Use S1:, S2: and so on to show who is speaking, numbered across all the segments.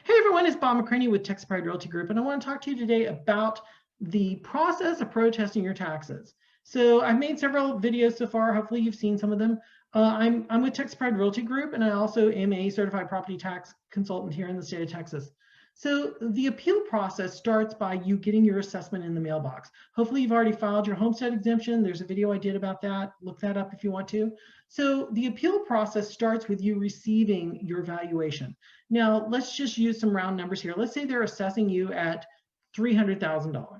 S1: Hey everyone, it's Bob McCranie with Texas Pride Realty Group, and I want to talk to you today about the process of protesting your taxes. So I've made several videos so far. Hopefully you've seen some of them. I'm with Texas Pride Realty Group, and I also am a certified property tax consultant here in the state of Texas. So the appeal process starts by you getting your assessment in the mailbox. Hopefully you've already filed your homestead exemption. There's a video I did about that. Look that up if you want to. So the appeal process starts with you receiving your valuation. Now, let's just use some round numbers here. Let's say they're assessing you at $300,000.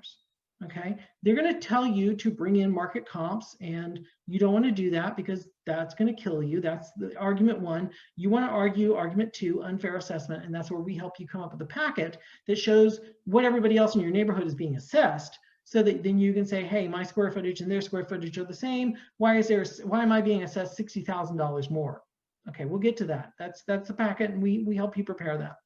S1: Okay, they're going to tell you to bring in market comps, and you don't want to do that because that's going to kill you. That's the argument one. You want to argue argument two, unfair assessment, and that's where we help you come up with a packet that shows what everybody else in your neighborhood is being assessed, so that then you can say, hey, my square footage and their square footage are the same. Why am I being assessed $60,000 more? Okay, we'll get to that. That's the packet, and we help you prepare that.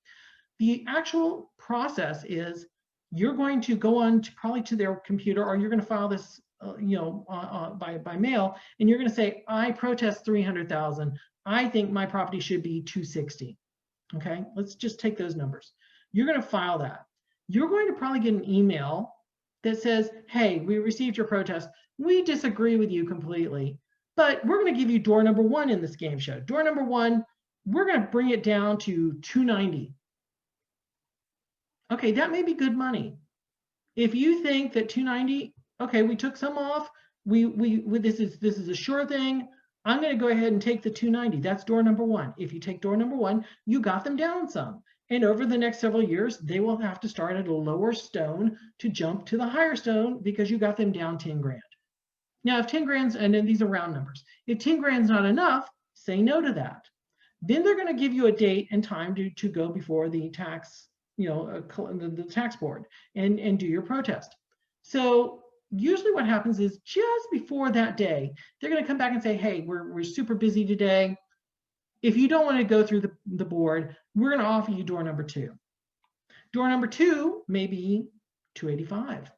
S1: The actual process is you're going to go on to probably to their computer, or you're going to file this by mail, and you're going to say, I protest 300,000. I think my property should be 260. Okay, let's just take those numbers. You're going to file that. You're going to probably get an email that says, hey, we received your protest. We disagree with you completely, but we're going to give you door number one in this game show. Door number one, we're going to bring it down to 290. Okay, that may be good money. If you think that 290, okay, we took some off. This is a sure thing. I'm going to go ahead and take the 290. That's door number one. If you take door number one, you got them down some. And over the next several years, they will have to start at a lower stone to jump to the higher stone because you got them down 10 grand. Now, if 10 grand's, and then these are round numbers, if 10 grand's not enough, say no to that. Then they're going to give you a date and time to go before the tax, the tax board and do your protest. So usually what happens is just before that day, they're going to come back and say, hey, we're super busy today. If you don't want to go through the board, we're going to offer you door number two. Door number two may be 285.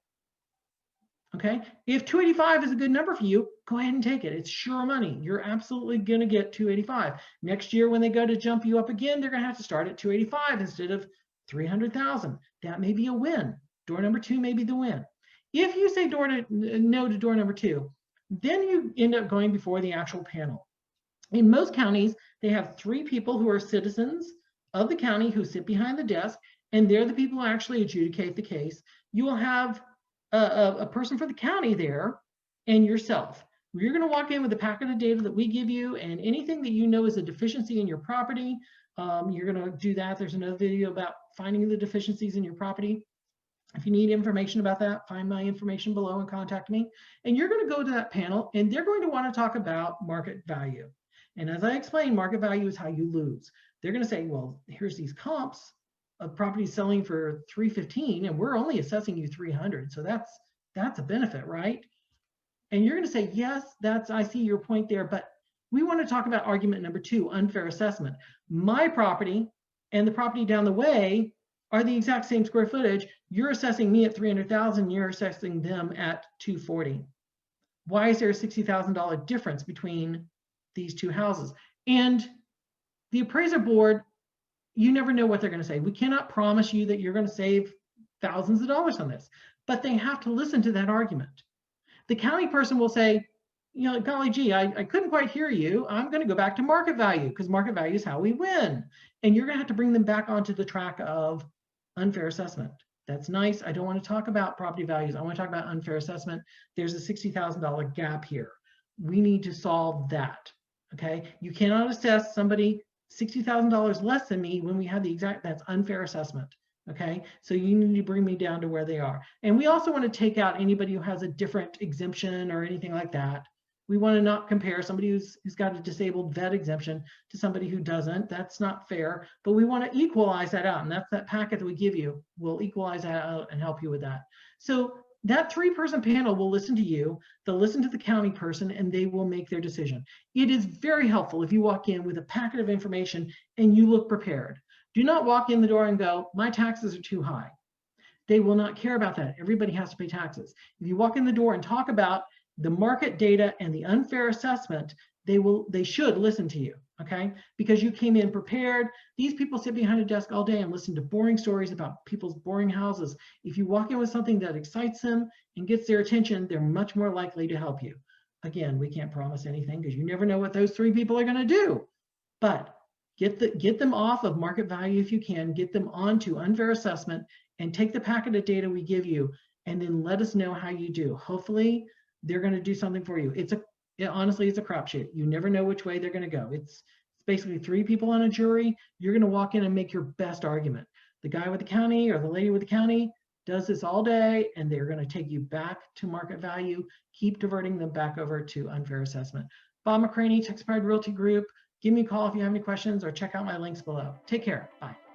S1: Okay, if 285 is a good number for you, go ahead and take it. It's sure money. You're absolutely going to get 285. Next year, when they go to jump you up again, they're going to have to start at 285 instead of 300,000. That may be a win. Door number two may be the win. If you say no to door number two, then you end up going before the actual panel. In most counties, they have 3 people who are citizens of the county who sit behind the desk, and they're the people who actually adjudicate the case. You will have a person for the county there and yourself. You're going to walk in with a packet of data that we give you, and anything that you know is a deficiency in your property, you're going to do that. There's another video about finding the deficiencies in your property. If you need information about that, find my information below and contact me. And you're going to go to that panel, and they're going to want to talk about market value. And as I explained, market value is how you lose. They're going to say, well, here's these comps of property selling for 315, and we're only assessing you 300. So that's a benefit, right? And you're going to say, yes, I see your point there, but we want to talk about argument number two, unfair assessment. My property and the property down the way are the exact same square footage. You're assessing me at 300,000, you're assessing them at 240. Why is there a $60,000 difference between these two houses? And the appraiser board, you never know what they're going to say. We cannot promise you that you're going to save thousands of dollars on this, but they have to listen to that argument. The county person will say, golly gee, I couldn't quite hear you. I'm going to go back to market value because market value is how we win. And you're going to have to bring them back onto the track of unfair assessment. That's nice. I don't want to talk about property values. I want to talk about unfair assessment. There's a $60,000 gap here. We need to solve that. Okay. You cannot assess somebody $60,000 less than me when we have the exact, that's unfair assessment. Okay, so you need to bring me down to where they are. And we also want to take out anybody who has a different exemption or anything like that. We want to not compare somebody who's got a disabled vet exemption to somebody who doesn't. That's not fair, but we want to equalize that out. And that's that packet that we give you. We'll equalize that out and help you with that. So that 3-person panel will listen to you, they'll listen to the county person, and they will make their decision. It is very helpful if you walk in with a packet of information and you look prepared. Do not walk in the door and go, my taxes are too high. They will not care about that. Everybody has to pay taxes. If you walk in the door and talk about the market data and the unfair assessment, they should listen to you. okay? Because you came in prepared. These people sit behind a desk all day and listen to boring stories about people's boring houses. If you walk in with something that excites them and gets their attention, they're much more likely to help you. Again, we can't promise anything because you never know what those 3 people are going to do. But get them off of market value if you can, get them onto unfair assessment, and take the packet of data we give you, and then let us know how you do. Hopefully, they're going to do something for you. Honestly, it's a crapshoot. You never know which way they're going to go. It's basically 3 people on a jury. You're going to walk in and make your best argument. The guy with the county or the lady with the county does this all day, and they're going to take you back to market value. Keep diverting them back over to unfair assessment. Bob McCranie, Tax Pride Realty Group. Give me a call if you have any questions, or check out my links below. Take care. Bye.